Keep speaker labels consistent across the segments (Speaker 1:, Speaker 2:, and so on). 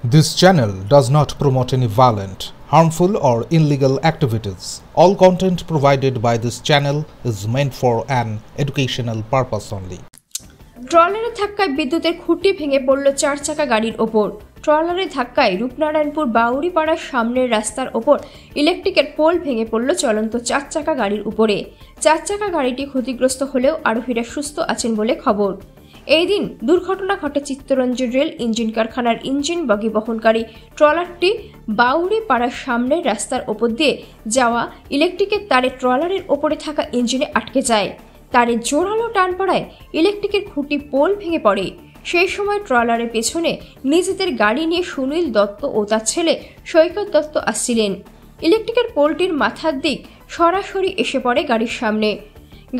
Speaker 1: This channel does not promote any violent, harmful, or illegal activities. All content provided by this channel is meant for an educational purpose only.
Speaker 2: ট্রলারের ধাক্কায় বিদ্যুতের খুঁটি ভেঙে পড়ল 4 চাকা গাড়ির ওপর। ট্রলারের ধাক্কায় রূপনারায়ণপুর বাউরিপাড়ার সামনের রাস্তার ওপর ইলেকট্রিকের পোল ভেঙে পড়ল চলন্ত 4 চাকা গাড়ির উপরে। 4 চাকা গাড়িটি ক্ষতিগ্রস্ত হলেও আরোহীরা সুস্থ আছেন বলে খবর। এই দিন দুর্ঘটনা ঘটে চিত্তরঞ্জন রেল ইঞ্জিন কারখানার ইঞ্জিন বগি বহনকারী ট্রলারটি বাউরিপাড়ার সামনের রাস্তার ওপর দিয়ে যাওয়া ইলেকট্রিকের তারে ট্রলারের ওপরে থাকা ইঞ্জিনে আটকে যায়। তারে জোরালো টান পড়ায় ইলেকট্রিকের খুঁটি পোল ভেঙে পড়ে। সেই সময় ট্রলারের পেছনে নিজেদের গাড়ি নিয়ে সুনীল দত্ত ও তার ছেলে সৈকত দত্ত আসছিলেন। ইলেকট্রিকের পোলটির মাথার দিক সরাসরি এসে পড়ে গাড়ির সামনে।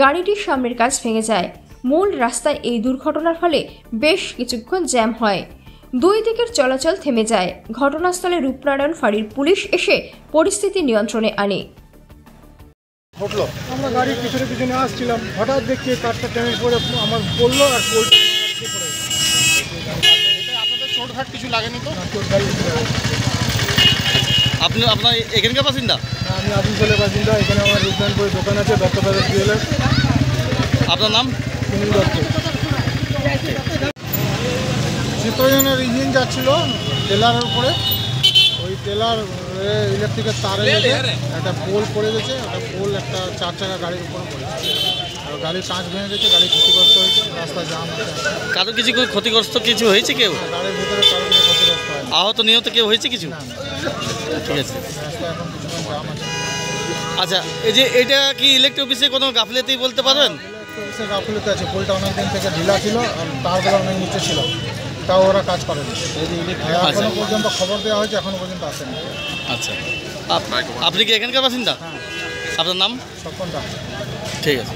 Speaker 2: গাড়িটির সামনের কাচ ভেঙে যায়। মূল রাস্তায় এই দুর্ঘটনার ফলে বেশ কিছুক্ষণ জ্যাম হয়। দুই দিকের চলাচল থেমে যায়। ঘটনাস্থলে রূপনারায়ণ ফাঁড়ির পুলিশ এসে পরিস্থিতি নিয়ন্ত্রণে আনে।
Speaker 3: আমরা গাড়ির পিছনে আসছিলাম, হঠাৎ দেখি কারটা টেনে পড়ে আমার পড়লো আর পোলটা পড়ে।
Speaker 4: আপনাদের চোটঘাট কিছু লাগেনি তো?
Speaker 5: আপনার এখানকার বাসিন্দা?
Speaker 3: আমি আদিমশালের বাসিন্দা। এখানে আমার রূপনারায়ণপুরে দোকান আছে, দত্তদাস জুয়েলার্স।
Speaker 5: আপনার নাম?
Speaker 3: সুনীল দত্ত। চিত্তরঞ্জনের ইঞ্জিন যাচ্ছিল টেলারের উপরে, ওই টেলার ইলেকট্রিকের তারে একটা পোল পড়ে গেছে। একটা পোল একটা 4 চাকা গাড়ির উপরে পড়েছে। আর গাড়ির কাঁচ ভেঙে গেছে, গাড়ি ক্ষতিগ্রস্ত হয়েছে, রাস্তা জাম আছে।
Speaker 5: কারো কিছু ক্ষতিগ্রস্ত কিছু হয়েছে? কেউ
Speaker 3: গাড়ির ভিতরে কারো কিছু ক্ষতিগ্রস্ত হয়।
Speaker 5: আহত নিহত কেউ হয়েছে কিছু? ঠিক আছে।
Speaker 3: রাস্তা এখন কিছুক্ষণ জাম আছে।
Speaker 5: আচ্ছা, এই যে এটা কি ইলেকট্রিক অফিসে কোনো গাফিলতি বলতে পারবেন?
Speaker 3: ইলেকট্রিক অফিসে গাফিলতি আছে। পোলটা অনেকদিন থেকে ঢিলা ছিল, আর তারগুলো অনেক নিচে ছিল, তাও ওরা কাজ করেনি। এখনো পর্যন্ত খবর দেওয়া হয়েছে, এখনো পর্যন্ত আসেনি।
Speaker 5: আচ্ছা, আপনি কি এখানকার বাসিন্দা?
Speaker 3: হ্যাঁ।
Speaker 5: আপনার নাম?
Speaker 3: স্বপন দা।
Speaker 5: ঠিক আছে।